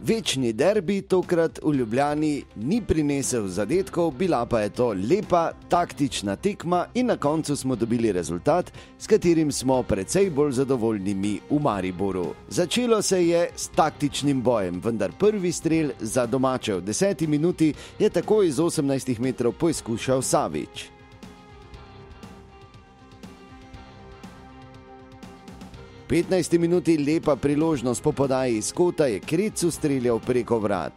Večni derbi tokrat v Ljubljani ni prinesel zadetkov, bila pa je to lepa, taktična tekma in na koncu smo dobili rezultat, s katerim smo precej bolj zadovoljni mi v Mariboru. Začelo se je s taktičnim bojem, vendar prvi strel za domače v 10. minuti je takoj iz 18 metrov poizkušal Savić. V 15. minuti lepa priložnost po podaji iz kota je Krecu streljal preko vrat.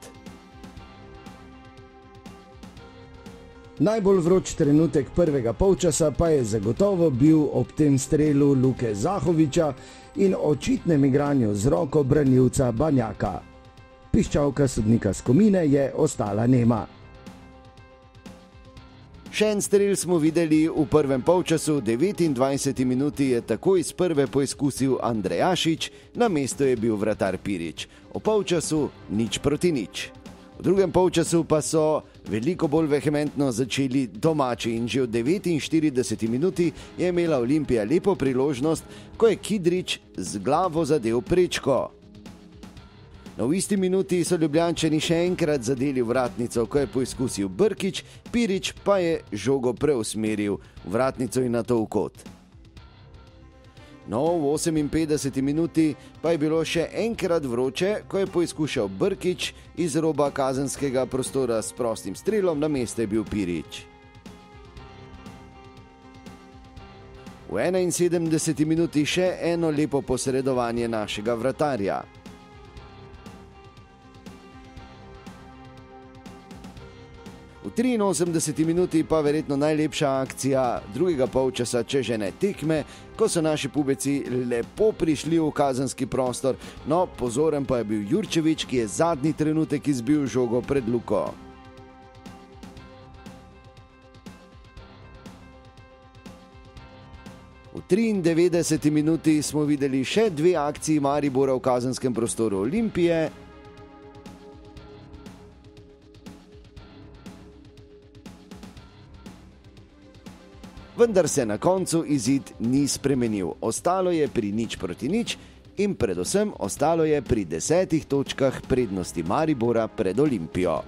Najbolj vroč trenutek prvega polčasa pa je zagotovo bil ob tem strelu Luke Zahovića in očitnem igranju z roko branilca Banjaka. Piščalka sodnika Skomine je ostala nema. Še en strel smo videli v prvem polčasu, v 29. minuti je takoj iz prve poizkusil Andrejašič, na mestu je bil vratar Pirić. O polčasu 0:0. V drugem polčasu pa so veliko bolj vehementno začeli domači in že v 49. minuti je imela Olimpija lepo priložnost, ko je Kidrić z glavo zadel prečko. No, v isti minuti so Ljubljančani še enkrat zadeli vratnico, ko je poizkusil Brkić, Pirić pa je žogo preusmeril vratnico in nato v kot. No, v 58. minuti pa je bilo še enkrat vroče, ko je poizkušal Brkić iz roba kazenskega prostora s prostim strelom, na mestu je bil Pirić. V 71. minuti še eno lepo posredovanje našega vratarja. V 83. minuti pa verjetno najlepša akcija drugega polčasa, če že ne tekme, ko so naši pubeci lepo prišli v kazenski prostor, no pozoren pa je bil Jurčević, ki je zadnji trenutek izbil žogo pred luko. V 93. minuti smo videli še dve akciji Maribora v kazenskem prostoru Olimpije. Vendar se na koncu izid ni spremenil. Ostalo je pri 0:0 in predvsem ostalo je pri 10 točkah prednosti Maribora pred Olimpijo.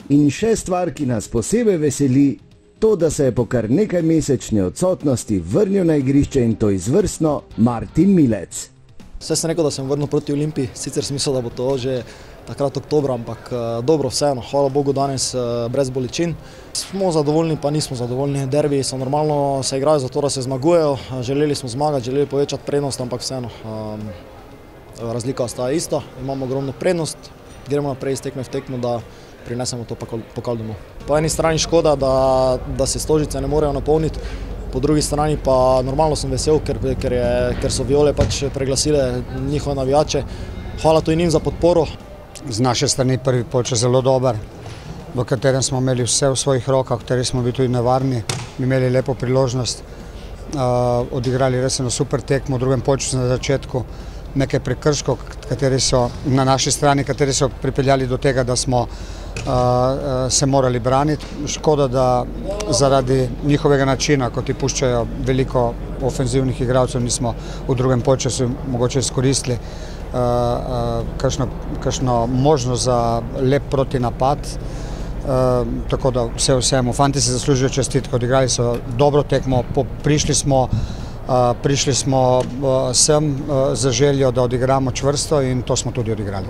In še stvar, ki nas posebej veseli, to, da se je po kar nekaj mesečni odsotnosti vrnil na igrišče in to izvrstno Martin Milec. Vse sem rekel, da sem vrnil proti Olimpiji, sicer sem mislil, da bo to že takrat oktobra, ampak dobro, vseeno, hvala Bogu danes brez bolečin. Smo zadovoljni, pa nismo zadovoljni. Derbiji so normalno se igrajo zato, da se zmagujejo. Želeli smo zmagati, želeli povečati prednost, ampak vseeno razlika ostaja ista. Imamo ogromno prednost, gremo naprej iz tekme v tekmo, da prinesemo to pokal domov. Po eni strani škoda, da se Stožice ne morejo napolniti, po drugi strani pa normalno sem vesel, ker so Viole pač preglasile njihove navijače. Hvala tudi njim za podporo. Z naše strani prvi polčas zelo dober, v katerem smo imeli vse v svojih rokah, v kateri smo bili tudi nevarni, imeli lepo priložnost, odigrali res eno super tekmo, v drugem polčasu na začetku nekaj prekrškov, kateri so na naši strani, kateri so pripeljali do tega, da smo se morali braniti. Škoda, da zaradi njihovega načina, ko ti puščajo veliko ofenzivnih igralcev, nismo v drugem polčasu mogoče izkoristili kakšno možnost za lep protinapad. Tako da vsemu, fanti se zaslužijo čestitke, odigrali so dobro tekmo, prišli smo sem za željo, da odigramo čvrsto in to smo tudi odigrali.